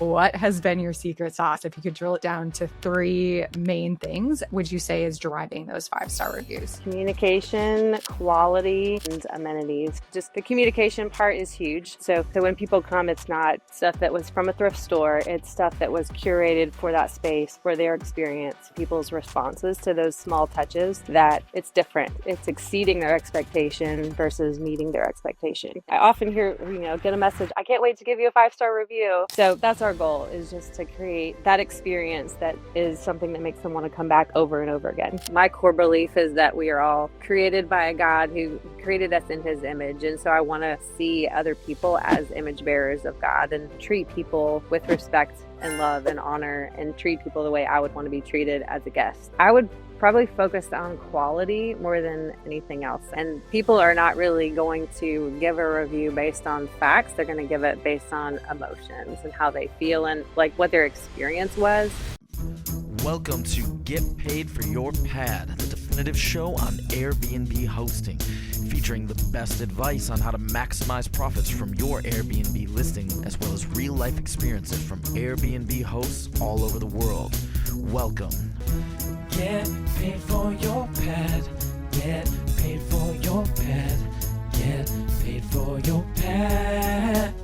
What has been your secret sauce? If you could drill it down to three main things, would you say is driving those 5-star reviews? Communication, quality, and amenities. Just the communication part is huge. So when people come, it's not stuff that was from a thrift store. It's stuff that was curated for that space, for their experience, people's responses to those small touches, that it's different. It's exceeding their expectation versus meeting their expectation. I often hear, get a message, I can't wait to give you a 5-star review. So that's our goal, is just to create that experience that is something that makes them want to come back over and over again. My core belief is that we are all created by a God who created us in his image. And so I want to see other people as image bearers of God and treat people with respect and love and honor, and treat people the way I would want to be treated as a guest. I would probably focus on quality more than anything else. And people are not really going to give a review based on facts. They're going to give it based on emotions and how they feel and like what their experience was. Welcome to Get Paid for Your Pad, the definitive show on Airbnb hosting, featuring the best advice on how to maximize profits from your Airbnb listing, as well as real-life experiences from Airbnb hosts all over the world. Welcome. Get paid for your pad. Get paid for your pad. Get paid for your pad.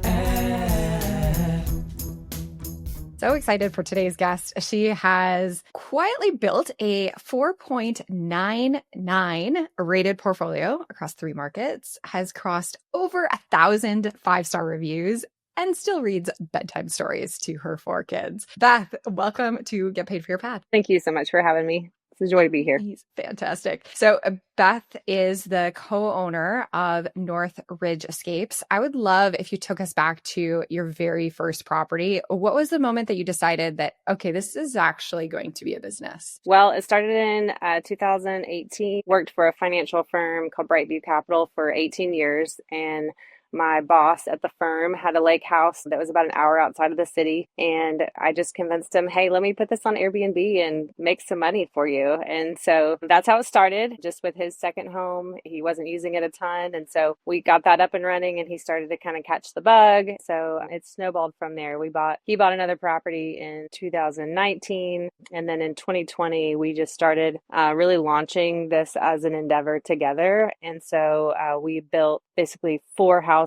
So excited for today's guest. She has quietly built a 4.99 rated portfolio across 3 markets, has crossed over 1,000 5-star reviews, and still reads bedtime stories to her 4 kids. Beth, welcome to Get Paid for Your Pad. Thank you so much for having me. It's a joy to be here. He's fantastic. So Beth is the co-owner of Northridge Escapes. I would love if you took us back to your very first property. What was the moment that you decided that, okay, this is actually going to be a business? Well, it started in 2018. Worked for a financial firm called Brightview Capital for 18 years. And my boss at the firm had a lake house that was about an hour outside of the city. And I just convinced him, hey, let me put this on Airbnb and make some money for you. And so that's how it started, just with his second home. He wasn't using it a ton. And so we got that up and running, and he started to kind of catch the bug. So it snowballed from there. He bought another property in 2019. And then in 2020, we just started really launching this as an endeavor together. And so we built basically 4 houses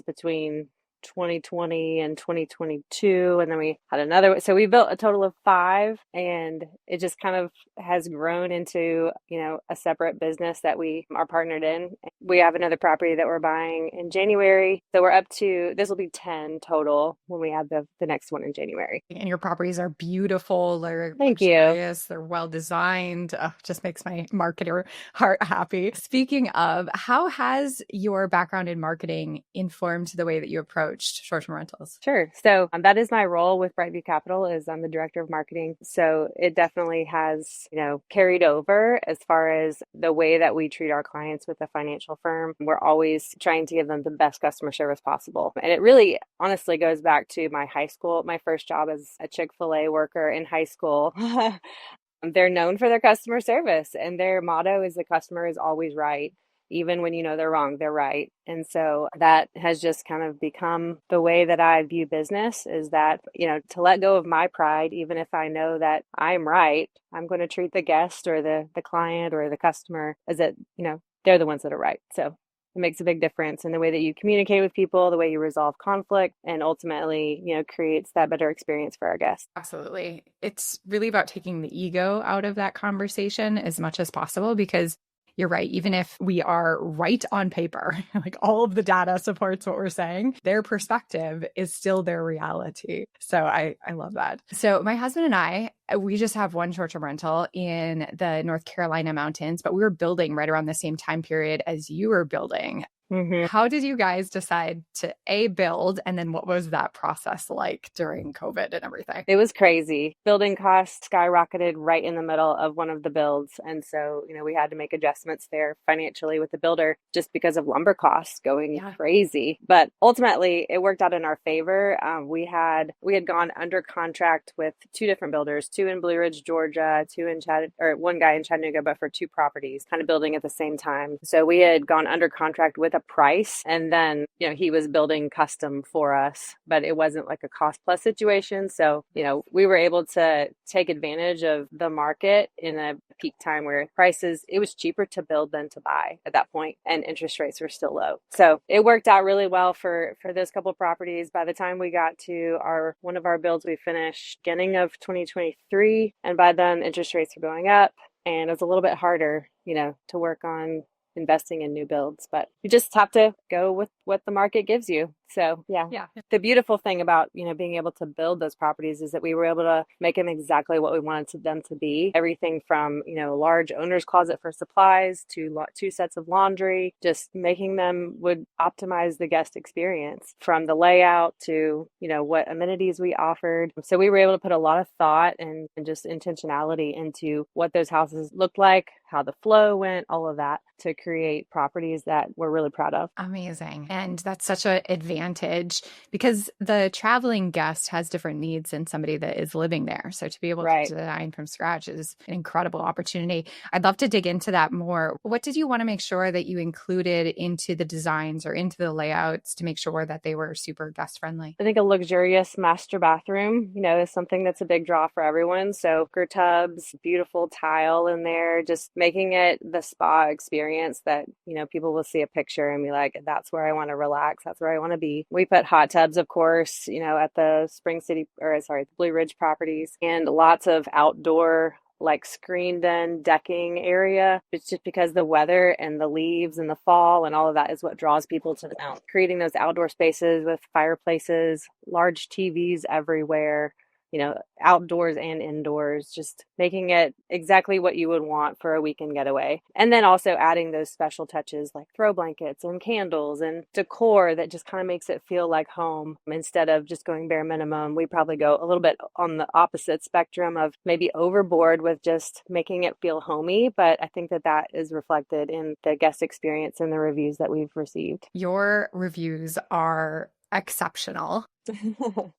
between 2020 and 2022, and then we had another. So we built a total of 5, and it just kind of has grown into, a separate business that we are partnered in. We have another property that we're buying in January. So we're up to, this will be 10 total when we have the next one in January. And your properties are beautiful. They're Thank you. luxurious. They're well designed. Just makes my marketer heart happy. Speaking of, how has your background in marketing informed the way that you approach short-term rentals? Sure. So that is my role with Brightview Capital, is I'm the director of marketing. So it definitely has, carried over as far as the way that we treat our clients with the financial firm. We're always trying to give them the best customer service possible. And it really honestly goes back to my high school. My first job as a Chick-fil-A worker in high school. They're known for their customer service, and their motto is the customer is always right. Even when they're wrong, they're right. And so that has just kind of become the way that I view business, is that, to let go of my pride, even if I know that I'm right, I'm going to treat the guest or the client or the customer as that, they're the ones that are right. So it makes a big difference in the way that you communicate with people, the way you resolve conflict, and ultimately, creates that better experience for our guests. Absolutely. It's really about taking the ego out of that conversation as much as possible, because you're right. Even if we are right on paper, like all of the data supports what we're saying, their perspective is still their reality. So I love that. So my husband and I, we just have one short-term rental in the North Carolina mountains, but we were building right around the same time period as you were building. Mm-hmm. How did you guys decide to build? And then what was that process like during COVID and everything? It was crazy. Building costs skyrocketed right in the middle of one of the builds. And so, we had to make adjustments there financially with the builder just because of lumber costs going crazy. But ultimately, it worked out in our favor. We had gone under contract with 2 different builders, 2 in Blue Ridge, Georgia, 2 in one guy in Chattanooga, but for 2 properties, kind of building at the same time. So we had gone under contract with a price, and then, he was building custom for us, but it wasn't like a cost plus situation. So, we were able to take advantage of the market in a peak time where it was cheaper to build than to buy at that point, and interest rates were still low. So it worked out really well for those couple properties. By the time we got to one of our builds, we finished beginning of 2023, and by then interest rates were going up, and it was a little bit harder, to work on investing in new builds, but you just have to go with what the market gives you. So yeah. The beautiful thing about, being able to build those properties is that we were able to make them exactly what we wanted them to be. Everything from, large owner's closet for supplies to 2 sets of laundry, just making them would optimize the guest experience, from the layout to, what amenities we offered. So we were able to put a lot of thought and just intentionality into what those houses looked like, how the flow went, all of that, to create properties that we're really proud of. Amazing. And that's such an advantage because the traveling guest has different needs than somebody that is living there. So to be able to design from scratch is an incredible opportunity. I'd love to dig into that more. What did you want to make sure that you included into the designs or into the layouts to make sure that they were super guest friendly? I think a luxurious master bathroom, is something that's a big draw for everyone. So tubs, beautiful tile in there, just making it the spa experience that, people will see a picture and be like, that's where I want to relax. That's where I want to be. We put hot tubs, of course, at the Blue Ridge properties, and lots of outdoor like screened in decking area. It's just because the weather and the leaves and the fall and all of that is what draws people to the mountain. Creating those outdoor spaces with fireplaces, large TVs everywhere, outdoors and indoors, just making it exactly what you would want for a weekend getaway. And then also adding those special touches like throw blankets and candles and decor that just kind of makes it feel like home. Instead of just going bare minimum, we probably go a little bit on the opposite spectrum of maybe overboard with just making it feel homey. But I think that is reflected in the guest experience and the reviews that we've received. Your reviews are exceptional.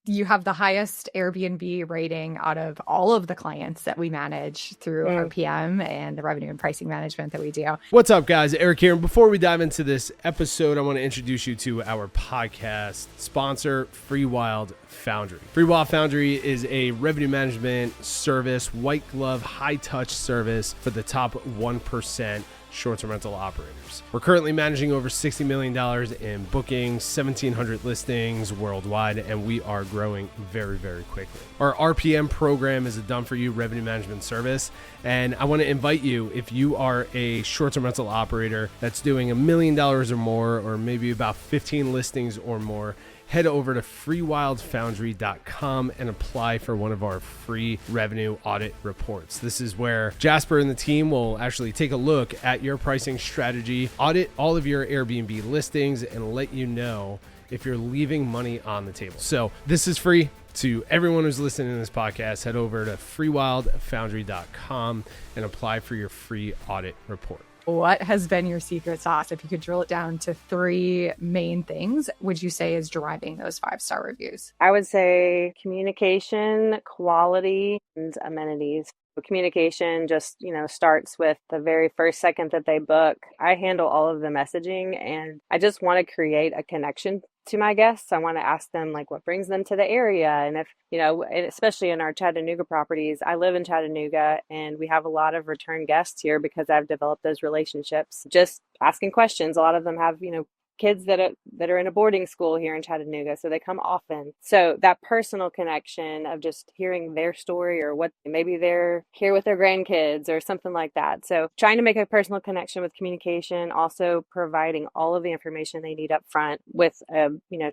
You have the highest Airbnb rating out of all of the clients that we manage through RPM and the revenue and pricing management that we do. What's up, guys? Eric here. And before we dive into this episode, I want to introduce you to our podcast sponsor, Freewyld Foundry. Freewyld Foundry is a revenue management service, white glove, high touch service for the top 1% short-term rental operators. We're currently managing over $60 million in bookings, 1,700 listings worldwide, and we are growing very, very quickly. Our RPM program is a done-for-you revenue management service, and I want to invite you, if you are a short-term rental operator that's doing $1 million or more, or maybe about 15 listings or more, head over to freewildfoundry.com and apply for one of our free revenue audit reports. This is where Jasper and the team will actually take a look at your pricing strategy, audit all of your Airbnb listings, and let you know if you're leaving money on the table. So this is free to everyone who's listening to this podcast. Head over to freewildfoundry.com and apply for your free audit report. What has been your secret sauce? If you could drill it down to 3 main things, would you say is driving those 5-star reviews? I would say communication, quality, and amenities. Communication just, starts with the very first second that they book. I handle all of the messaging, and I just want to create a connection to my guests. I want to ask them like what brings them to the area. And if, especially in our Chattanooga properties, I live in Chattanooga and we have a lot of return guests here because I've developed those relationships. Just asking questions. A lot of them have, kids that are in a boarding school here in Chattanooga, so they come often. So that personal connection of just hearing their story, or what maybe they're here with their grandkids or something like that. So trying to make a personal connection with communication, also providing all of the information they need up front with a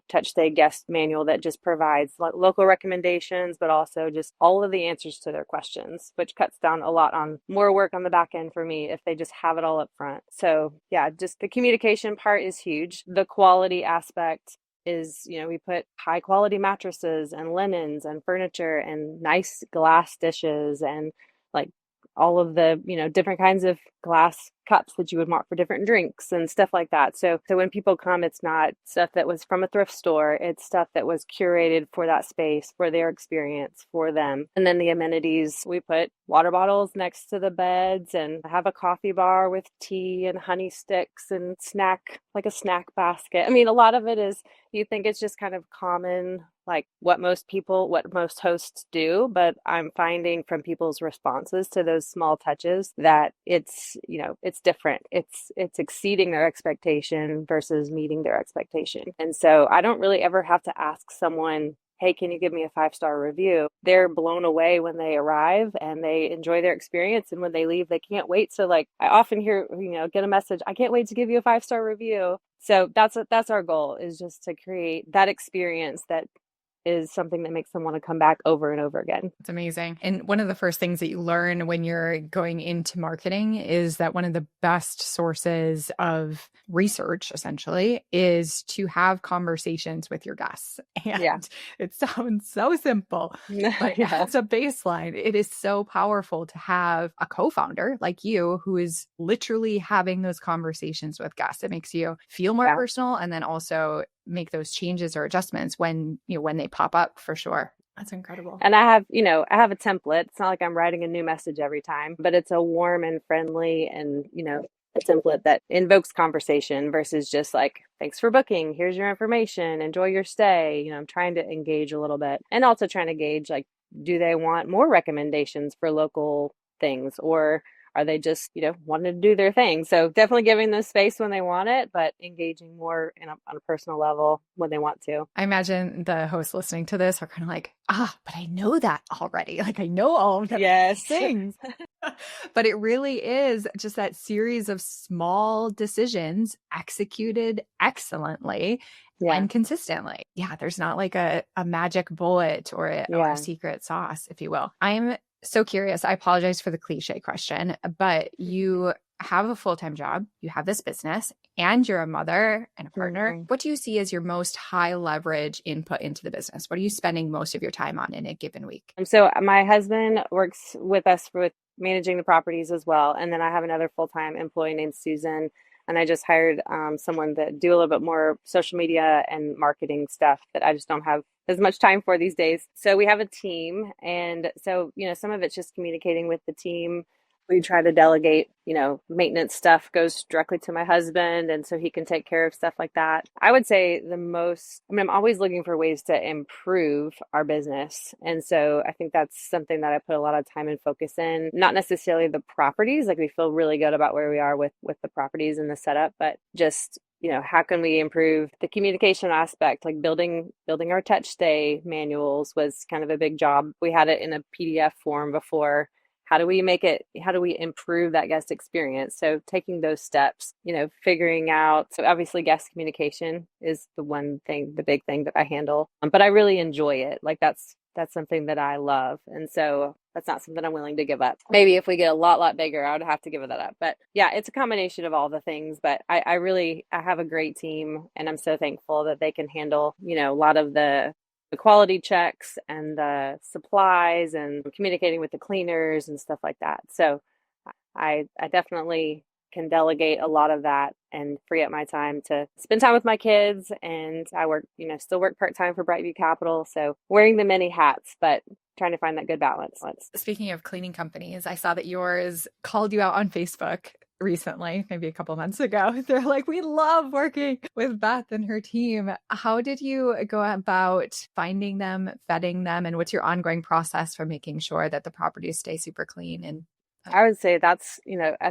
touch stay guest manual that just provides local recommendations, but also just all of the answers to their questions, which cuts down a lot on more work on the back end for me if they just have it all up front. So yeah, just the communication part is huge. The quality aspect is, we put high quality mattresses and linens and furniture and nice glass dishes and like all of the, different kinds of glass cups that you would want for different drinks and stuff like that. So when people come, it's not stuff that was from a thrift store. It's stuff that was curated for that space, for their experience, for them. And then the amenities, we put water bottles next to the beds and have a coffee bar with tea and honey sticks and like a snack basket. I mean, a lot of it is, you think it's just kind of common, like what most hosts do, but I'm finding from people's responses to those small touches that it's different. It's exceeding their expectation versus meeting their expectation. And so I don't really ever have to ask someone, hey, can you give me a 5-star review? They're blown away when they arrive and they enjoy their experience. And when they leave, they can't wait. So like, I often hear, get a message, I can't wait to give you a 5-star review. So that's our goal, is just to create that experience that is something that makes them want to come back over and over again. It's amazing. And one of the first things that you learn when you're going into marketing is that one of the best sources of research, essentially, is to have conversations with your guests. And it sounds so simple, but as a baseline, it is so powerful to have a co-founder like you who is literally having those conversations with guests. It makes you feel more personal, and then also make those changes or adjustments when they pop up, for sure. That's incredible. And I have a template. It's not like I'm writing a new message every time, but it's a warm and friendly and, a template that invokes conversation versus just like, thanks for booking. Here's your information. Enjoy your stay. I'm trying to engage a little bit, and also trying to gauge, like, do they want more recommendations for local things, or are they just, wanting to do their thing? So definitely giving them space when they want it, but engaging more on a personal level when they want to. I imagine the hosts listening to this are kind of like, but I know that already. Like, I know all of those things. But it really is just that series of small decisions executed excellently and consistently. Yeah, there's not like a magic bullet or a secret sauce, if you will. I'm so curious. I apologize for the cliche question, but you have a full-time job, you have this business, and you're a mother and a partner. Mm-hmm. What do you see as your most high leverage input into the business? What are you spending most of your time on in a given week? So my husband works with us with managing the properties as well. And then I have another full-time employee named Susan. And I just hired someone that do a little bit more social media and marketing stuff that I just don't have as much time for these days. So we have a team. And so, some of it's just communicating with the team. We try to delegate, maintenance stuff goes directly to my husband. And so he can take care of stuff like that. I would say I'm always looking for ways to improve our business. And so I think that's something that I put a lot of time and focus in, not necessarily the properties. Like, we feel really good about where we are with the properties and the setup, but just, how can we improve the communication aspect? Like building our touch stay manuals was kind of a big job. We had it in a PDF form before. How do we improve that guest experience? So taking those steps, figuring out, so obviously guest communication is the big thing that I handle, but I really enjoy it. Like that's something that I love. And so that's not something I'm willing to give up. Maybe if we get a lot bigger, I would have to give that up. But yeah, it's a combination of all the things, but I have a great team, and I'm so thankful that they can handle, a lot of the quality checks and the supplies and communicating with the cleaners and stuff like that. So I definitely can delegate a lot of that and free up my time to spend time with my kids. And I work, still work part-time for Brightview Capital. So wearing the many hats, but trying to find that good balance. Speaking of cleaning companies, I saw that yours called you out on Facebook recently, maybe a couple of months ago. They're like, we love working with Beth and her team. How did you go about finding them, vetting them, and what's your ongoing process for making sure that the properties stay super clean? And I would say that's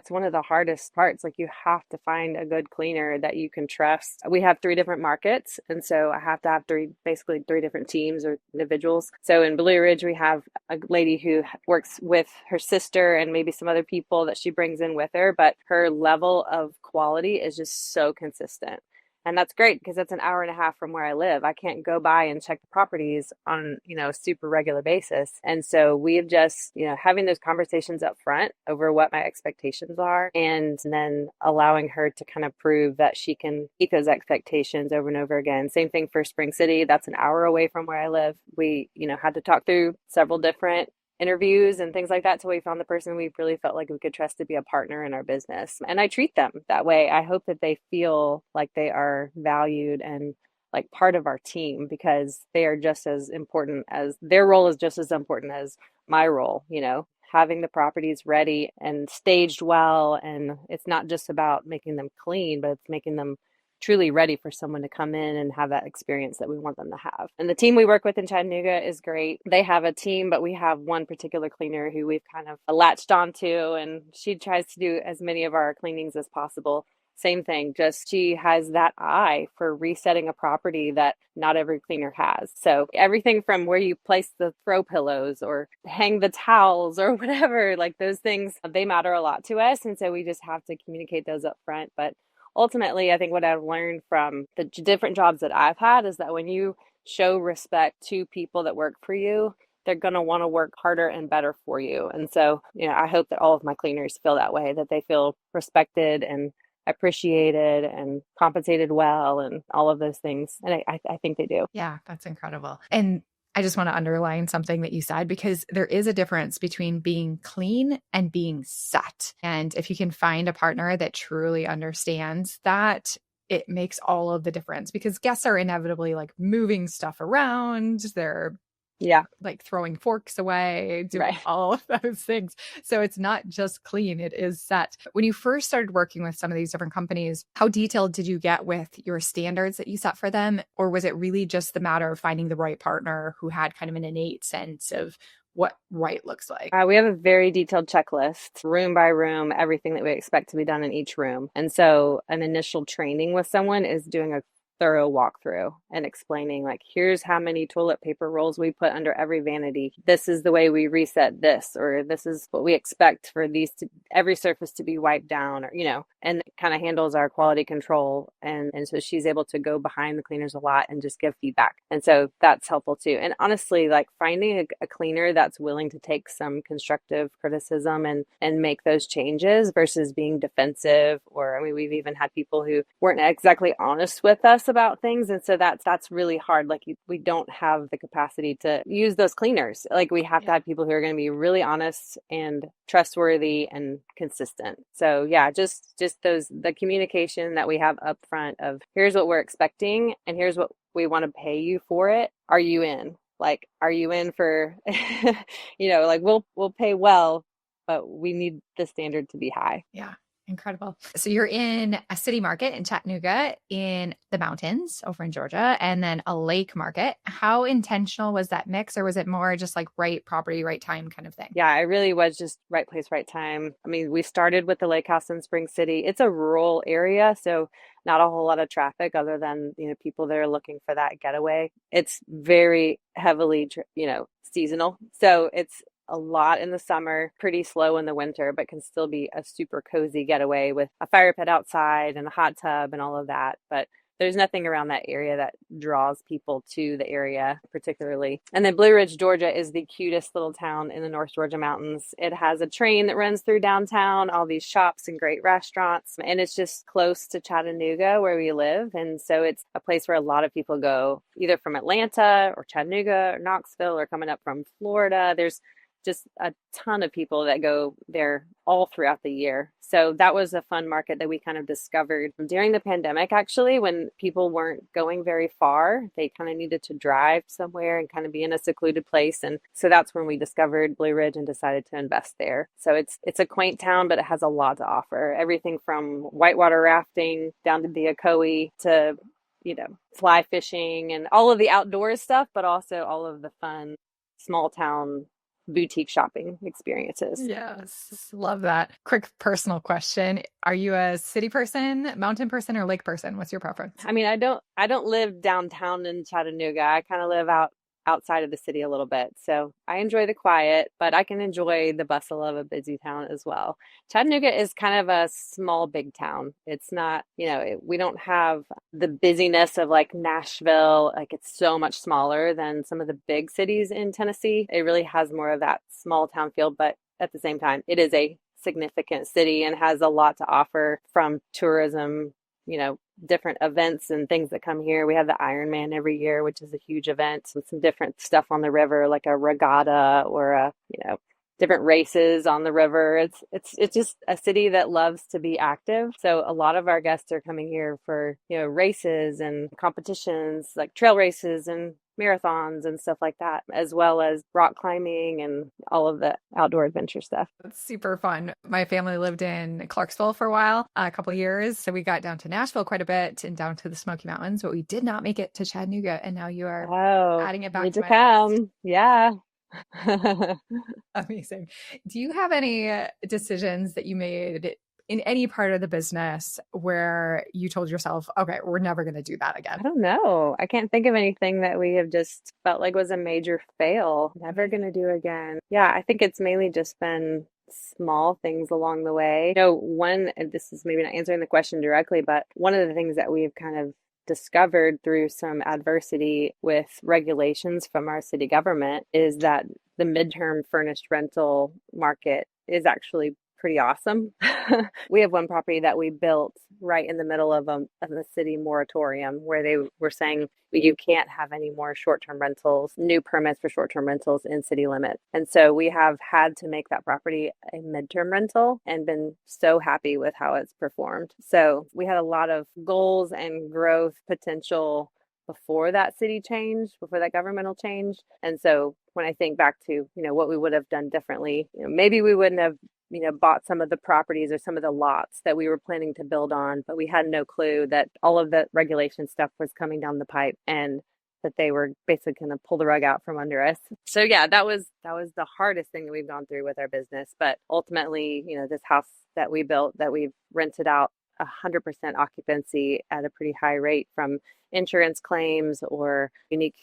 one of the hardest parts. Like, you have to find a good cleaner that you can trust. We have 3 different markets. And so I have to have 3 different teams or individuals. So in Blue Ridge, we have a lady who works with her sister and maybe some other people that she brings in with her, but her level of quality is just so consistent. And that's great because that's an hour and a half from where I live. I can't go by and check the properties on, a super regular basis. And so we have just, having those conversations up front over what my expectations are, and then allowing her to kind of prove that she can meet those expectations over and over again. Same thing for Spring City. That's an hour away from where I live. We, had to talk through several different interviews and things like that till we found the person we really felt like we could trust to be a partner in our business. And I treat them that way. I hope that they feel like they are valued and like part of our team, because they are just as important as their role is just as important as my role, having the properties ready and staged well. And it's not just about making them clean, but it's making them truly ready for someone to come in and have that experience that we want them to have. And the team we work with in Chattanooga is great. They have a team, but we have one particular cleaner who we've kind of latched onto, and she tries to do as many of our cleanings as possible. Same thing, just she has that eye for resetting a property that not every cleaner has. So everything from where you place the throw pillows or hang the towels or whatever, like those things, they matter a lot to us. And so we just have to communicate those up front. But ultimately, I think what I've learned from the different jobs that I've had is that when you show respect to people that work for you, they're going to want to work harder and better for you. And so, I hope that all of my cleaners feel that way, that they feel respected and appreciated and compensated well and all of those things. And I think they do. Yeah, that's incredible. And I just want to underline something that you said, because there is a difference between being clean and being set. And if you can find a partner that truly understands that, it makes all of the difference, because guests are inevitably like moving stuff around. They're like throwing forks away, doing all of those things. So it's not just clean, it is set. When you first started working with some of these different companies, how detailed did you get with your standards that you set for them? Or was it really just the matter of finding the right partner who had kind of an innate sense of what right looks like? We have a very detailed checklist, room by room, everything that we expect to be done in each room. And so an initial training with someone is doing a thorough walkthrough and explaining, like, here's how many toilet paper rolls we put under every vanity. This is the way we reset this, or this is what we expect for every surface to be wiped down, or, and it kind of handles our quality control. And so she's able to go behind the cleaners a lot and just give feedback. And so that's helpful too. And honestly, like finding a cleaner that's willing to take some constructive criticism and make those changes versus being defensive, or, we've even had people who weren't exactly honest with us about things. And so that's really hard. Like we don't have the capacity to use those cleaners. Like we have to have people who are going to be really honest and trustworthy and consistent. So just the communication that we have up front of, here's what we're expecting and here's what we want to pay you for it. Are you in? Like, are you in for, like we'll pay well, but we need the standard to be high. Yeah. Incredible. So you're in a city market in Chattanooga in the mountains over in Georgia, and then a lake market. How intentional was that mix, or was it more just like right property, right time kind of thing? Yeah, it really was just right place, right time. We started with the lake house in Spring City. It's a rural area, so not a whole lot of traffic other than, people that are looking for that getaway. It's very heavily, seasonal. So it's a lot in the summer, pretty slow in the winter, but can still be a super cozy getaway with a fire pit outside and a hot tub and all of that. But there's nothing around that area that draws people to the area particularly. And then Blue Ridge, Georgia is the cutest little town in the North Georgia mountains. It has a train that runs through downtown, all these shops and great restaurants. And it's just close to Chattanooga where we live. And so it's a place where a lot of people go either from Atlanta or Chattanooga or Knoxville or coming up from Florida. There's just a ton of people that go there all throughout the year. So that was a fun market that we kind of discovered during the pandemic, actually, when people weren't going very far. They kind of needed to drive somewhere and kind of be in a secluded place. And so that's when we discovered Blue Ridge and decided to invest there. So it's a quaint town, but it has a lot to offer. Everything from whitewater rafting down to the Ocoee to, fly fishing and all of the outdoor stuff, but also all of the fun small town boutique shopping experiences. Yes. Love that. Quick personal question. Are you a city person, mountain person, or lake person? What's your preference? I don't live downtown in Chattanooga. I kind of live outside of the city a little bit. So I enjoy the quiet, but I can enjoy the bustle of a busy town as well. Chattanooga is kind of a small, big town. It's not, we don't have the busyness of like Nashville. Like it's so much smaller than some of the big cities in Tennessee. It really has more of that small town feel, but at the same time, it is a significant city and has a lot to offer from tourism different events and things that come here. We have the Ironman every year, which is a huge event, and some different stuff on the river, like a regatta or different races on the river. It's just a city that loves to be active. So a lot of our guests are coming here for, races and competitions like trail races and marathons and stuff like that, as well as rock climbing and all of the outdoor adventure stuff. It's super fun. My family lived in Clarksville for a while, a couple of years. So we got down to Nashville quite a bit and down to the Smoky Mountains, but we did not make it to Chattanooga. And now you are adding it back need to to my come. list. Yeah. Amazing. Do you have any decisions that you made in any part of the business where you told yourself, okay, we're never going to do that again? I don't know. I can't think of anything that we have just felt like was a major fail. Never going to do again. Yeah, I think it's mainly just been small things along the way. And this is maybe not answering the question directly, but one of the things that we've kind of discovered through some adversity with regulations from our city government is that the midterm furnished rental market is actually pretty awesome. We have one property that we built right in the middle of a city moratorium where they were saying you can't have any more short-term rentals, new permits for short-term rentals in city limits. And so we have had to make that property a midterm rental and been so happy with how it's performed. So we had a lot of goals and growth potential before that before that governmental change. And so when I think back to, what we would have done differently, maybe we wouldn't have bought some of the properties or some of the lots that we were planning to build on, but we had no clue that all of the regulation stuff was coming down the pipe and that they were basically going to pull the rug out from under us. So yeah, that was the hardest thing that we've gone through with our business. But ultimately, this house that we built, that we've rented out 100% occupancy at a pretty high rate from insurance claims or unique,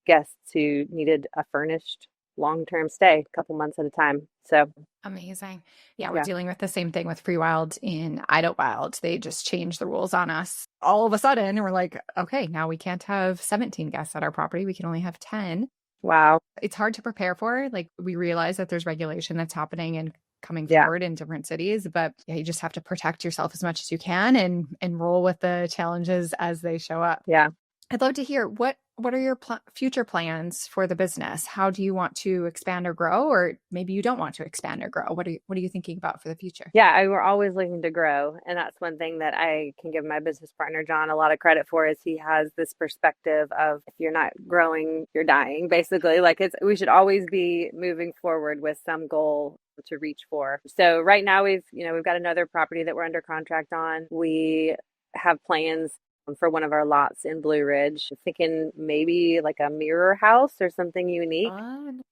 guests who needed a furnished long-term stay, a couple months at a time. So amazing. Yeah, we're dealing with the same thing with Freewyld in Idlewild. They just changed the rules on us all of a sudden. And we're like, okay, now we can't have 17 guests at our property. We can only have 10. Wow. It's hard to prepare for. Like, we realize that there's regulation that's happening and coming forward in different cities, but you just have to protect yourself as much as you can and roll with the challenges as they show up. Yeah. I'd love to hear what are your future plans for the business? How do you want to expand or grow? Or maybe you don't want to expand or grow. What are you thinking about for the future? Yeah, we're always looking to grow. And that's one thing that I can give my business partner, John, a lot of credit for, is he has this perspective of if you're not growing, you're dying, basically. Like we should always be moving forward with some goal to reach for. So right now we've got another property that we're under contract on. We have plans for one of our lots in Blue Ridge. I'm thinking maybe like a mirror house or something unique.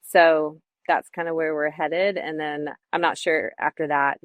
So that's kind of where we're headed. And then I'm not sure after that,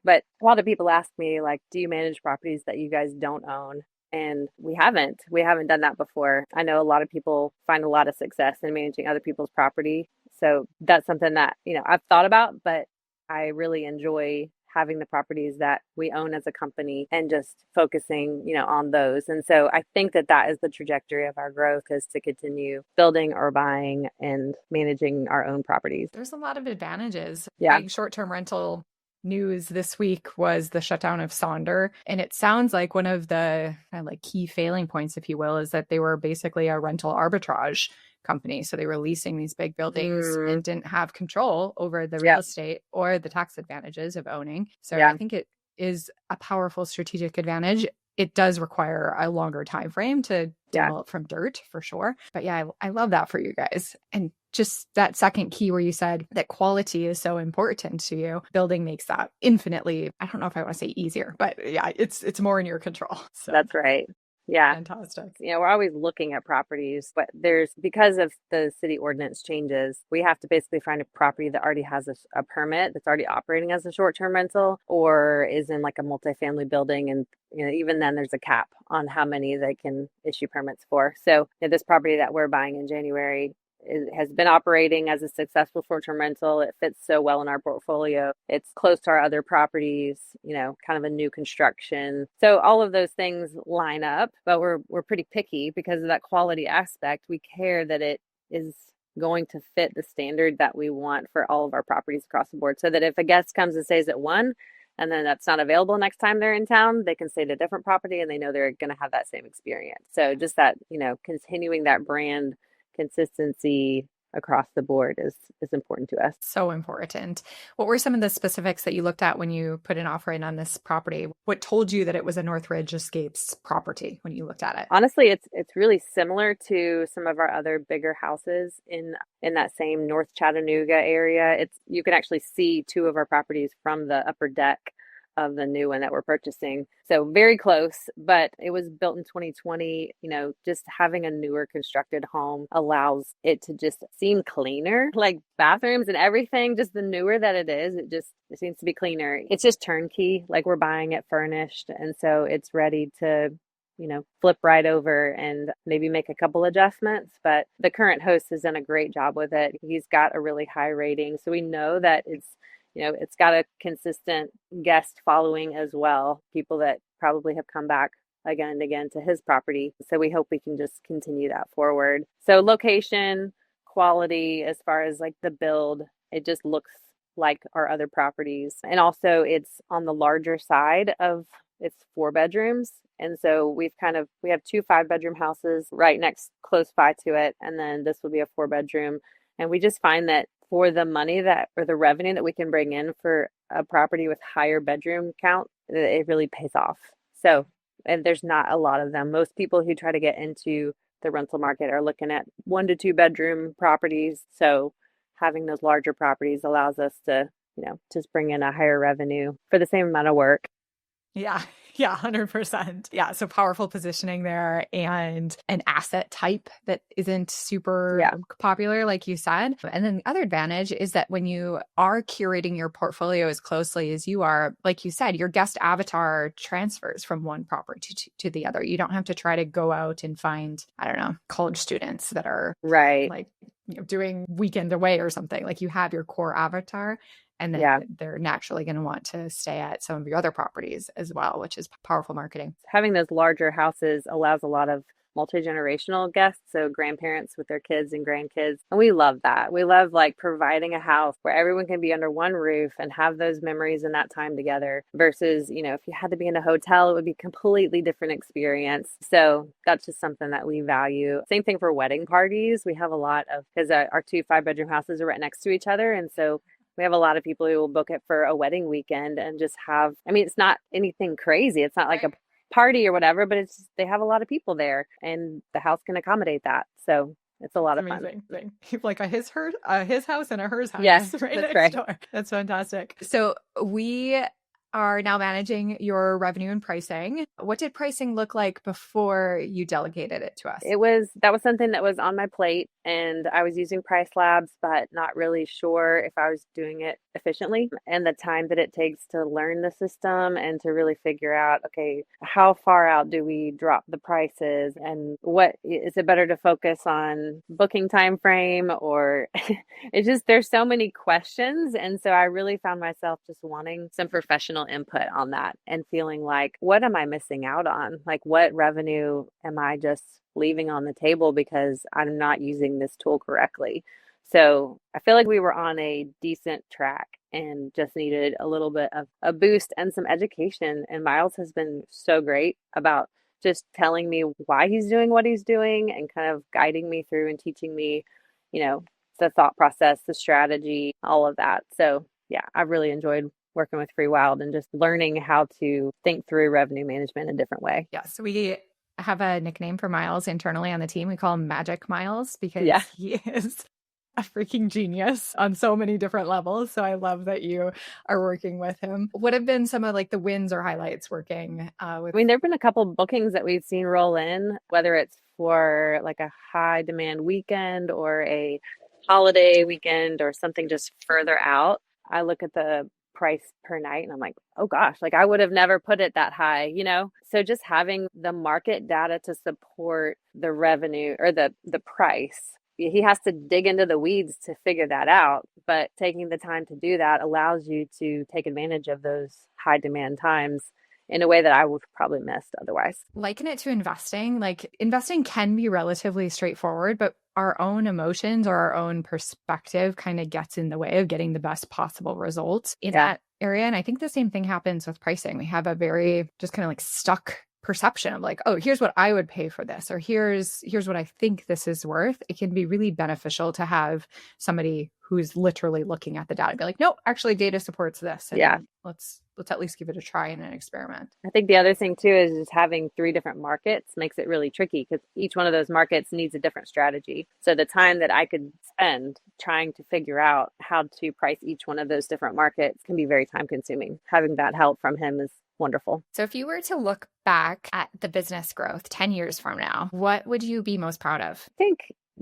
but a lot of people ask me, like, do you manage properties that you guys don't own? And we haven't done that before. I know a lot of people find a lot of success in managing other people's property. So that's something that, I've thought about, but I really enjoy having the properties that we own as a company and just focusing, on those. And so I think that is the trajectory of our growth, is to continue building or buying and managing our own properties. There's a lot of advantages. Yeah. Big short-term rental news this week was the shutdown of Sonder. And it sounds like one of the key failing points, if you will, is that they were basically a rental arbitrage company. So they were leasing these big buildings and didn't have control over the real estate or the tax advantages of owning. So I think it is a powerful strategic advantage. It does require a longer time frame to develop from dirt, for sure. But yeah, I love that for you guys. And just that second key where you said that quality is so important to you, building makes that infinitely, I don't know if I want to say easier, but yeah, it's more in your control. So. That's right. Yeah. Fantastic. We're always looking at properties, but because of the city ordinance changes, we have to basically find a property that already has a permit, that's already operating as a short-term rental, or is in like a multifamily building. And, even then there's a cap on how many they can issue permits for. So this property that we're buying in January has been operating as a successful short-term rental. It fits so well in our portfolio. It's close to our other properties, kind of a new construction. So all of those things line up, but we're pretty picky because of that quality aspect. We care that it is going to fit the standard that we want for all of our properties across the board, so that if a guest comes and stays at one, and then that's not available next time they're in town, they can stay at a different property and they know they're going to have that same experience. So just that, continuing that brand consistency across the board is important to us. So important. What were some of the specifics that you looked at when you put an offer in on this property? What told you that it was a Northridge Escapes property when you looked at it? Honestly, it's really similar to some of our other bigger houses in that same North Chattanooga area. You can actually see two of our properties from the upper deck of the new one that we're purchasing. So very close, but it was built in 2020. Just having a newer constructed home allows it to just seem cleaner, like bathrooms and everything. Just the newer that it is, it seems to be cleaner. It's just turnkey, like we're buying it furnished. And so it's ready to flip right over and maybe make a couple adjustments. But the current host has done a great job with it. He's got a really high rating. So we know that it's got a consistent guest following as well, people that probably have come back again and again to his property. So we hope we can just continue that forward. So location, quality, as far as like the build, it just looks like our other properties. And also it's on the larger side of it's 4 bedrooms. And so we have 2 5-bedroom houses right close by to it. And then this will be a 4-bedroom. And we just find that for the money or the revenue that we can bring in for a property with higher bedroom count, it really pays off. So, and there's not a lot of them. Most people who try to get into the rental market are looking at 1 to 2 bedroom properties. So having those larger properties allows us to, just bring in a higher revenue for the same amount of work. Yeah. Yeah, 100%. Yeah. So powerful positioning there and an asset type that isn't super popular, like you said. And then the other advantage is that when you are curating your portfolio as closely as you are, like you said, your guest avatar transfers from one property to the other. You don't have to try to go out and find, I don't know, college students that are like doing weekend away or something. Like you have your core avatar. And then they're naturally going to want to stay at some of your other properties as well, which is powerful marketing. Having those larger houses allows a lot of multi-generational guests, so grandparents with their kids and grandkids. And we love that. We love like providing a house where everyone can be under one roof and have those memories and that time together versus, if you had to be in a hotel, it would be a completely different experience. So that's just something that we value. Same thing for wedding parties. We have a lot of, because our 2 5-bedroom houses are right next to each other. And so we have a lot of people who will book it for a wedding weekend and just it's not anything crazy. It's not like a party or whatever, but they have a lot of people there and the house can accommodate that. So it's a lot of fun. Like his house and a hers house. Yes, right that's next right. door. That's fantastic. So we are now managing your revenue and pricing. What did pricing look like before you delegated it to us? That was something that was on my plate and I was using Price Labs, but not really sure if I was doing it efficiently and the time that it takes to learn the system and to really figure out, okay, how far out do we drop the prices and what is it better to focus on booking time frame or it's just, there's so many questions. And so I really found myself just wanting some professional input on that and feeling like, what am I missing out on? Like what revenue am I just leaving on the table because I'm not using this tool correctly? So I feel like we were on a decent track and just needed a little bit of a boost and some education. And Miles has been so great about just telling me why he's doing what he's doing and kind of guiding me through and teaching me, the thought process, the strategy, all of that. So yeah, I've really enjoyed working with Freewyld and just learning how to think through revenue management in a different way. Yeah. So we have a nickname for Miles internally on the team. We call him Magic Miles because he is a freaking genius on so many different levels. So I love that you are working with him. What have been some of like the wins or highlights working with? There've been a couple of bookings that we've seen roll in, whether it's for like a high demand weekend or a holiday weekend or something just further out. I look at the price per night and I'm like, oh gosh, like I would have never put it that high, So just having the market data to support the revenue or the price, he has to dig into the weeds to figure that out. But taking the time to do that allows you to take advantage of those high demand times in a way that I would probably missed otherwise. Liken it to investing. Like investing can be relatively straightforward, but our own emotions or our own perspective kind of gets in the way of getting the best possible results in that area. And I think the same thing happens with pricing. We have a very just kind of like stuck perception of like, oh, here's what I would pay for this, or here's what I think this is worth. It can be really beneficial to have somebody who's literally looking at the data and be like, no, actually data supports this. And let's at least give it a try in an experiment. I think the other thing too is just having 3 different markets makes it really tricky because each one of those markets needs a different strategy. So the time that I could spend trying to figure out how to price each one of those different markets can be very time consuming. Having that help from him is wonderful. So if you were to look back at the business growth 10 years from now, what would you be most proud of? I think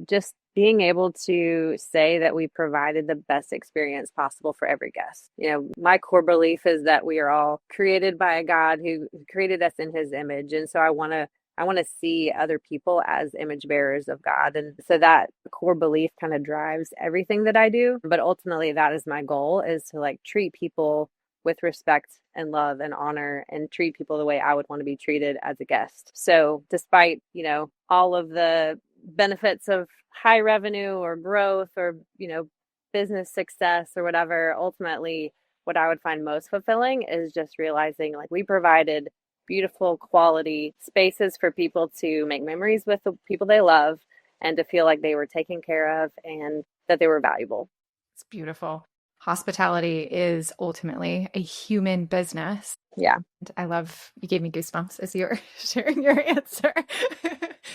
just being able to say that we provided the best experience possible for every guest. You know, my core belief is that we are all created by a God who created us in his image. And so I want to see other people as image bearers of God. And so that core belief kind of drives everything that I do. But ultimately that is my goal, is to like treat people with respect and love and honor and treat people the way I would want to be treated as a guest. So despite, you know, all of the benefits of high revenue or growth or, you know, business success or whatever, ultimately what I would find most fulfilling is just realizing like we provided beautiful quality spaces for people to make memories with the people they love and to feel like they were taken care of and that they were valuable. It's beautiful. Hospitality is ultimately a human business. Yeah. I love, you gave me goosebumps as you were sharing your answer.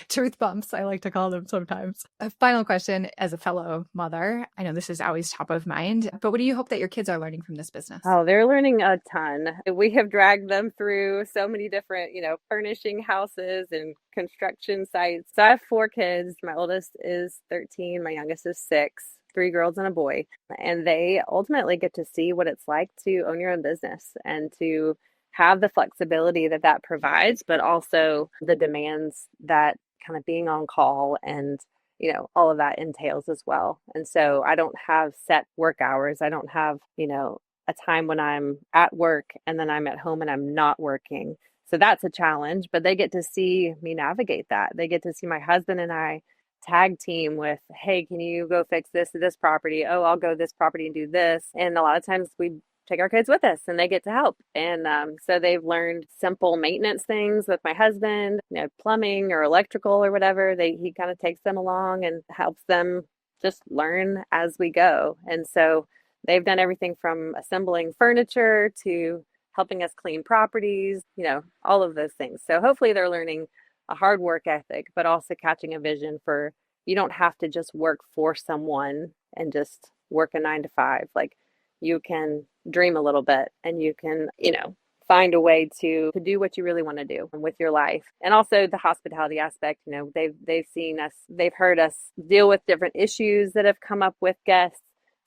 Truth bumps, I like to call them sometimes. A final question as a fellow mother. I know this is always top of mind, but what do you hope that your kids are learning from this business? Oh, they're learning a ton. We have dragged them through so many different, you know, furnishing houses and construction sites. So I have 4 kids. My oldest is 13. My youngest is 6. 3 girls and a boy, and they ultimately get to see what it's like to own your own business and to have the flexibility that that provides, but also the demands that kind of being on call and, you know, all of that entails as well. And so I don't have set work hours. I don't have, you know, a time when I'm at work and then I'm at home and I'm not working. So that's a challenge, but they get to see me navigate that. They get to see my husband and I tag team with, hey, can you go fix this to this property? Oh, I'll go this property and do this. And a lot of times we take our kids with us and they get to help. And so they've learned simple maintenance things with my husband, you know, plumbing or electrical or whatever. He kind of takes them along and helps them just learn as we go. And so they've done everything from assembling furniture to helping us clean properties, you know, all of those things. So hopefully they're learning a hard work ethic, but also catching a vision for, you don't have to just work for someone and just work a 9 to 5. Like you can dream a little bit and you can, you know, find a way to do what you really want to do with your life. And also the hospitality aspect, you know, they've seen us, they've heard us deal with different issues that have come up with guests.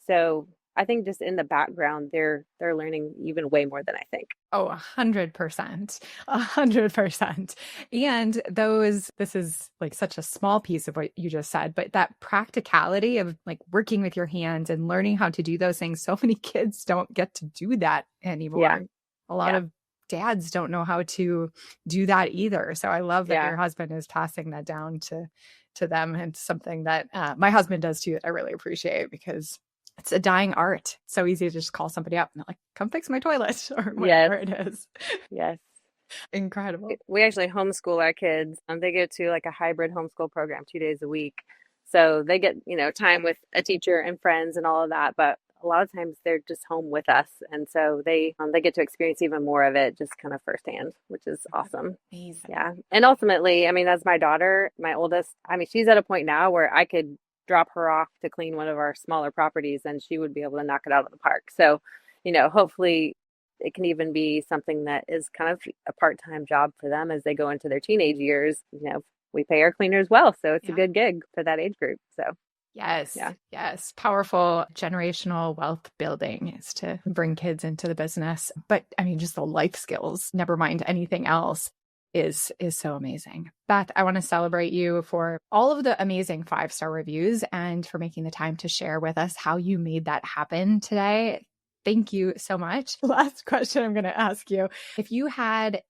So I think just in the background, they're learning even way more than I think. Oh, 100%, 100%. And this is like such a small piece of what you just said, but that practicality of like working with your hands and learning how to do those things. So many kids don't get to do that anymore. Yeah. A lot of dads don't know how to do that either. So I love that your husband is passing that down to them, and something that my husband does too, that I really appreciate, because it's a dying art. It's so easy to just call somebody up and they're like, come fix my toilet or whatever it is. Yes. Incredible. We actually homeschool our kids. They go to like a hybrid homeschool program 2 days a week. So they get, you know, time with a teacher and friends and all of that. But a lot of times they're just home with us. And so they get to experience even more of it just kind of firsthand, which is awesome. Amazing. Yeah. And ultimately, I mean, as my daughter, my oldest, I mean, she's at a point now where I could drop her off to clean one of our smaller properties and she would be able to knock it out of the park. So, you know, hopefully it can even be something that is kind of a part-time job for them as they go into their teenage years. You know, we pay our cleaners well, so it's a good gig for that age group. So yes, powerful generational wealth building is to bring kids into the business. But I mean, just the life skills, never mind anything else, is so amazing. Beth, I want to celebrate you for all of the amazing 5-star reviews and for making the time to share with us how you made that happen today. Thank you so much. Last question I'm going to ask you. If you had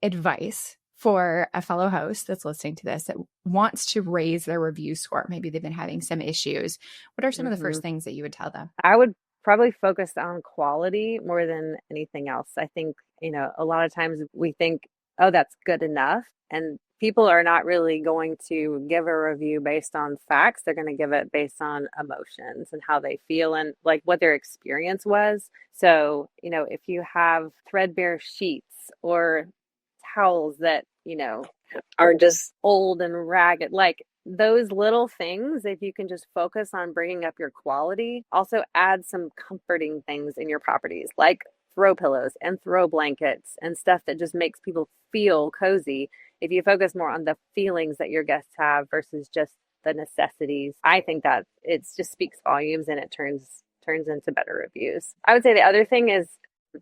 advice for a fellow host that's listening to this that wants to raise their review score, maybe they've been having some issues, what are some of the first things that you would tell them? I would probably focus on quality more than anything else. I think, a lot of times we think, oh, that's good enough. And people are not really going to give a review based on facts. They're going to give it based on emotions and how they feel and like what their experience was. So, if you have threadbare sheets or towels that, are just old and ragged, like those little things, if you can just focus on bringing up your quality, also add some comforting things in your properties, like throw pillows and throw blankets and stuff that just makes people feel cozy. If you focus more on the feelings that your guests have versus just the necessities, I think that it just speaks volumes and it turns into better reviews. I would say the other thing is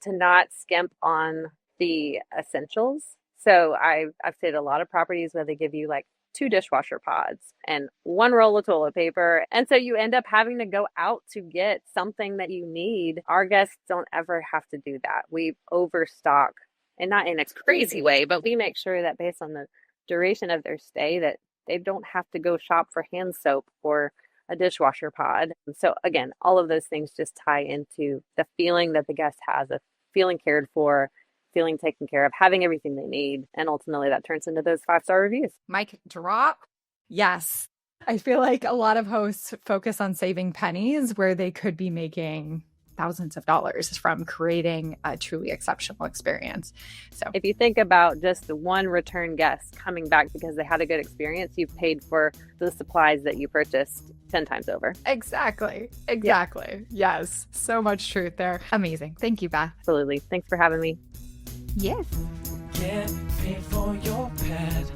to not skimp on the essentials. So I've stayed at a lot of properties where they give you like 2 dishwasher pods and 1 roll of toilet paper. And so you end up having to go out to get something that you need. Our guests don't ever have to do that. We overstock, and not in a crazy way, but we make sure that based on the duration of their stay that they don't have to go shop for hand soap or a dishwasher pod. And so again, all of those things just tie into the feeling that the guest has of feeling cared for, feeling taken care of, having everything they need. And ultimately that turns into those 5-star reviews. Mic drop. Yes. I feel like a lot of hosts focus on saving pennies where they could be making thousands of dollars from creating a truly exceptional experience. So if you think about just the one return guest coming back because they had a good experience, you've paid for the supplies that you purchased 10 times over. Exactly. Yeah. Yes. So much truth there. Amazing. Thank you, Beth. Absolutely. Thanks for having me. Yes. Get paid for your pad.